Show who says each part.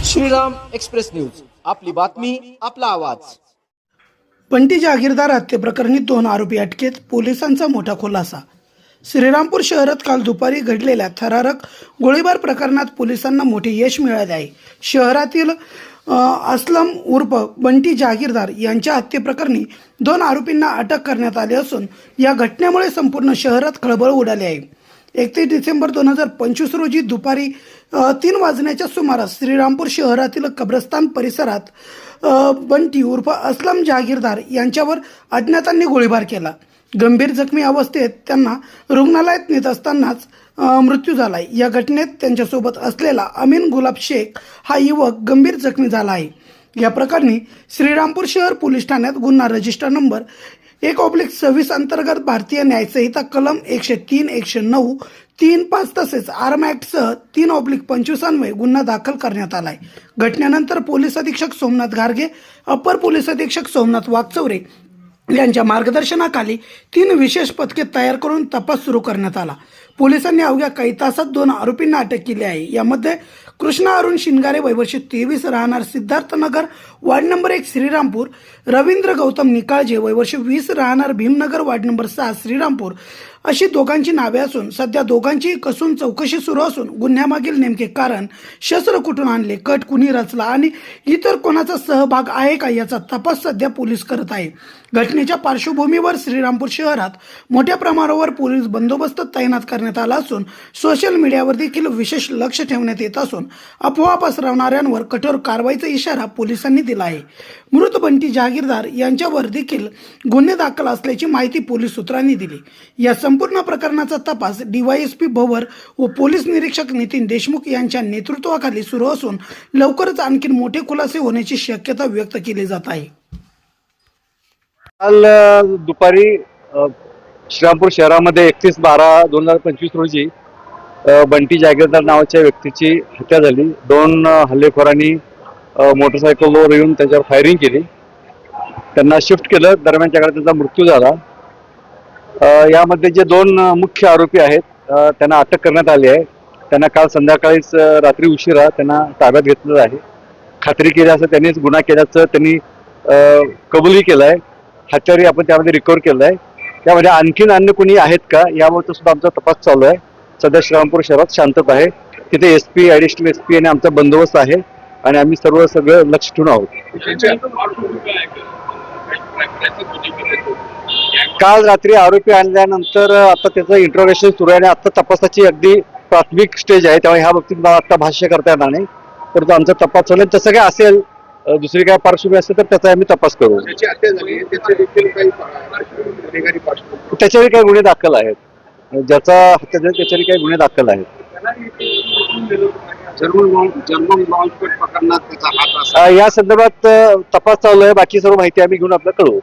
Speaker 1: Shriram express news, आपली बातमी आपला आवाज।
Speaker 2: बंटी जागीरदार हत्येप्रकरणी 2 आरोपी अटकेत, पोलिसांचा मोठा खुलासा। श्रीरामपूर शहरात काल दुपारी घडलेल्या थरारक गोळीबार प्रकरणात पोलिसांना मोठे यश मिळाले आहे। शहरातील असलम उर्फ बंटी जागीरदार यांच्या हत्येप्रकरणी 2 आरोपींना अटक करण्यात आली असून या घटनेमुळे संपूर्ण शहरात खळबळ उडाली आहे। 31 डिसेंबर 2025 रोजी दुपारी 3 वाजण्याच्या सुमारास श्रीरामपूर शहरातील कब्रस्तान परिसरात बंटी उर्फ असलम जागीरदार यांच्यावर अज्ञातांनी गोळीबार केला। गंभीर जखमी अवस्थेत त्यांना रुग्णालयात नेत असतानाच मृत्यू झालाय। या घटनेत त्यांच्यासोबत असलेला अमीन गुलाब शेख हा युवक गंभीर जखमी झाला आहे। या प्रकरणी श्रीरामपूर शहर पोलीस ठाण्यात गुन्हा रजिस्टर नंबर 1/26 अंतर्गत भारतीय न्याय संहिता कलम 103, 109, 3-5 तसेच आर्म ऍक्ट सह 3/25 अन्वये गुन्हा दाखल करण्यात आलाय। घटनेनंतर पोलीस अधीक्षक सोमनाथ घारगे, अपर पोलीस अधीक्षक सोमनाथ वागचौरे यांच्या मार्गदर्शनाखाली 3 विशेष पथके तयार करून तपास सुरू करण्यात आला। पोलिसांनी अवघ्या काही तासात 2 आरोपींना अटक केली आहे। यामध्ये कृष्णा अरुण शिंगारे वय वर्ष 23 राहणार सिद्धार्थनगर वार्ड नंबर 1 श्रीरामपूर, रवींद्र गौतम निकाळजे वय वर्ष 20 राहणार भीमनगर वार्ड नंबर 6 श्रीरामपूर अशी दोघांची नावे असून सध्या दोघांची कसून चौकशी सुरू असून गुन्ह्यामागील नेमके कारण, शस्त्र कुठून आणले, कट कुणी रचला आणि इतर कोणाचा सहभाग आहे का याचा तपास सध्या पोलीस करत आहे। घटनेच्या पार्श्वभूमीवर श्रीरामपूर शहरात मोठ्या प्रमाणावर पोलीस बंदोबस्त तैनात करण्यात आला असून सोशल मीडियावर देखील विशेष लक्ष ठेवण्यात येत असून अफवा पसरवणाऱ्यांवर कठोर कारवाईचा इशारा पोलिसांनी दिला आहे। मृत बंटी जागीरदार यांच्यावर देखील गुन्हे दाखल असल्याची माहिती पोलीस सूत्रांनी दिली। या संपूर्ण प्रकरणाचा तपास डीवायएसपी भवर व पोलीस निरीक्षक नितीन देशमुख यांच्या नेतृत्वाखाली सुरू असून लवकरच आणखी मोठे खुलासे होण्याची शक्यता व्यक्त केली जात आहे।
Speaker 3: काल दुपारी श्रीरामपूर शहरामध्ये 31/12/2025 रोजी बंटी जागीरदार नावाच्या व्यक्तीची हत्या झाली। 2 हल्लेखोरांनी मोटरसायकलवर येऊन त्याच्यावर फायरिंग केली, त्यांना शिफ्ट केलं, दरम्यानच्या काळात त्यांचा मृत्यू झाला। यामध्ये जे 2 मुख्य आरोपी आहेत त्यांना अटक करण्यात आली आहे। त्यांना काल संध्याकाळीच रात्री उशिरा त्यांना ताब्यात घेतलेलं आहे। खात्री केली असं त्यांनीच गुन्हा केल्याचं त्यांनी कबुली केलं आहे। हत्यारे आपण त्यामध्ये रिकव्हर केलं आहे। त्यामध्ये आणखीन अन्य कोणी आहेत का यावर सुद्धा आमचा तपास चालू आहे। सध्या श्रीरामपूर शहरात शांतता आहे, तिथे SP, ॲडिशनल SP आणि आमचा बंदोबस्त आहे आणि आम्ही सगळं लक्ष ठेवून आहोत। काल रात्री आरोपी आणल्यानंतर आता त्याचं इंट्रोगेशन सुरू आहे आणि आता तपासाची अगदी प्राथमिक स्टेज आहे, त्यामुळे ह्या बाबतीत मला आता भाष्य करता येणार नाही, परंतु आमचा तपास चालू आहे। तसं काय असेल, दुसरी काय पार्श्वभूमी असेल तर त्याचा आम्ही तपास करू। त्याच्यावर काही गुन्हे दाखल आहेत, ज्याचा हत्या झाली त्याच्यावर काही गुन्हे दाखल आहेत। या संदर्भात तपास चालू आहे, बाकी सर्व माहिती आम्ही घेऊन आपल्याला कळवू।